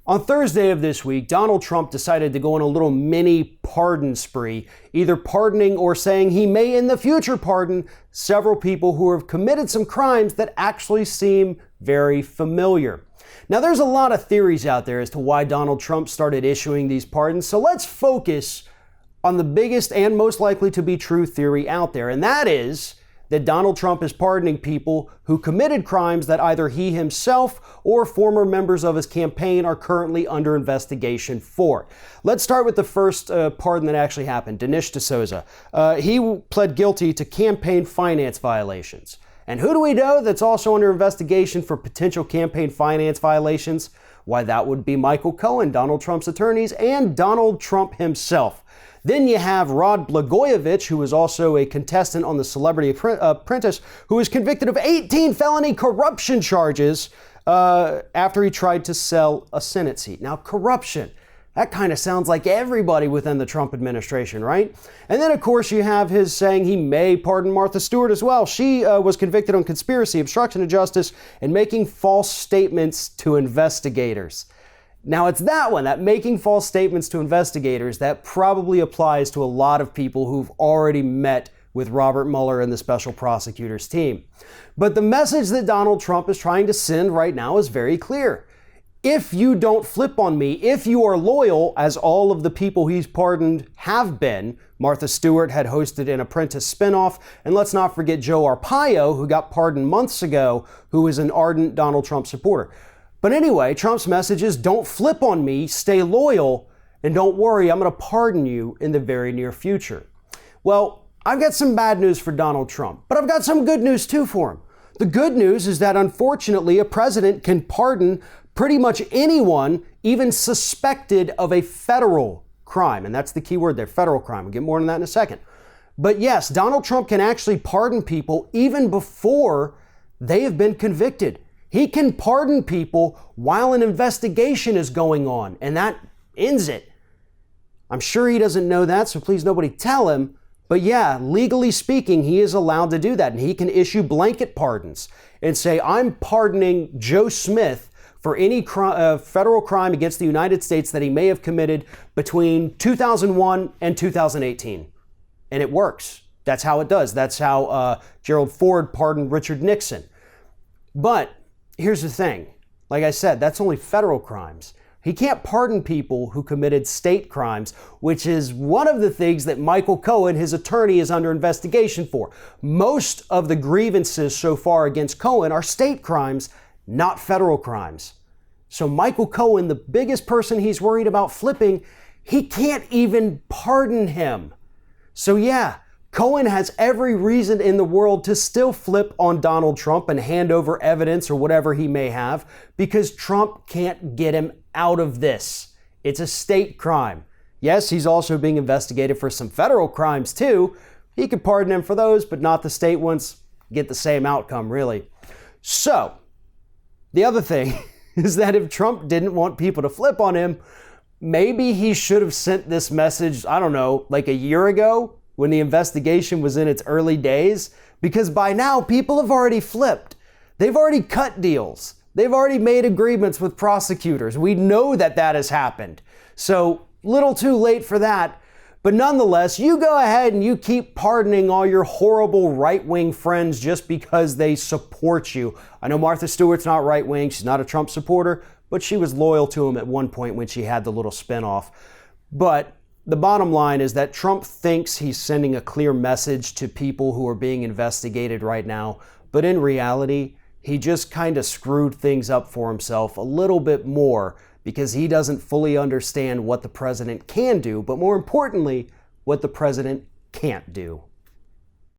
On Thursday of this week, Donald Trump decided to go on a little mini pardon spree, either pardoning or saying he may in the future pardon several people who have committed some crimes that actually seem very familiar. Now, there's a lot of theories out there as to why Donald Trump started issuing these pardons, so let's focus on the biggest and most likely to be true theory out there, and that is that Donald Trump is pardoning people who committed crimes that either he himself or former members of his campaign are currently under investigation for. Let's start with the first pardon that actually happened, Dinesh D'Souza. He pled guilty to campaign finance violations. And who do we know that's also under investigation for potential campaign finance violations? Why, that would be Michael Cohen, Donald Trump's attorneys, and Donald Trump himself. Then you have Rod Blagojevich, who is also a contestant on The Celebrity Apprentice, who was convicted of 18 felony corruption charges after he tried to sell a Senate seat. Now, corruption, that kind of sounds like everybody within the Trump administration, right? And then, of course, you have his saying he may pardon Martha Stewart as well. She was convicted on conspiracy, obstruction of justice, and making false statements to investigators. Now, it's that one, that making false statements to investigators, that probably applies to a lot of people who've already met with Robert Mueller and the special prosecutor's team. But the message that Donald Trump is trying to send right now is very clear. If you don't flip on me, if you are loyal, as all of the people he's pardoned have been, Martha Stewart had hosted an Apprentice spinoff, and let's not forget Joe Arpaio, who got pardoned months ago, who is an ardent Donald Trump supporter. But anyway, Trump's message is don't flip on me, stay loyal, and don't worry, I'm going to pardon you in the very near future. Well, I've got some bad news for Donald Trump, but I've got some good news too for him. The good news is that unfortunately, a president can pardon pretty much anyone, even suspected of a federal crime. And that's the key word there, federal crime. We'll get more on that in a second. But yes, Donald Trump can actually pardon people even before they have been convicted. He can pardon people while an investigation is going on, and that ends it. I'm sure he doesn't know that, so please nobody tell him. But yeah, legally speaking, he is allowed to do that, and he can issue blanket pardons and say, I'm pardoning Joe Smith for any federal crime against the United States that he may have committed between 2001 and 2018. And it works. That's how it does. That's how Gerald Ford pardoned Richard Nixon. But here's the thing. Like I said, that's only federal crimes. He can't pardon people who committed state crimes, which is one of the things that Michael Cohen, his attorney, is under investigation for. Most of the grievances so far against Cohen are state crimes, not federal crimes. So Michael Cohen, the biggest person he's worried about flipping, he can't even pardon him. So yeah, Cohen has every reason in the world to still flip on Donald Trump and hand over evidence or whatever he may have, because Trump can't get him out of this. It's a state crime. Yes, he's also being investigated for some federal crimes too. He could pardon him for those, but not the state ones. Get the same outcome, really. So, the other thing is that if Trump didn't want people to flip on him, maybe he should have sent this message, I don't know, like a year ago, when the investigation was in its early days, because by now people have already flipped. They've already cut deals. They've already made agreements with prosecutors. We know that that has happened. So little too late for that. But nonetheless, you go ahead and you keep pardoning all your horrible right-wing friends just because they support you. I know Martha Stewart's not right-wing. She's not a Trump supporter, but she was loyal to him at one point when she had the little spinoff. But the bottom line is that Trump thinks he's sending a clear message to people who are being investigated right now, but in reality, he just kind of screwed things up for himself a little bit more because he doesn't fully understand what the president can do, but more importantly, what the president can't do.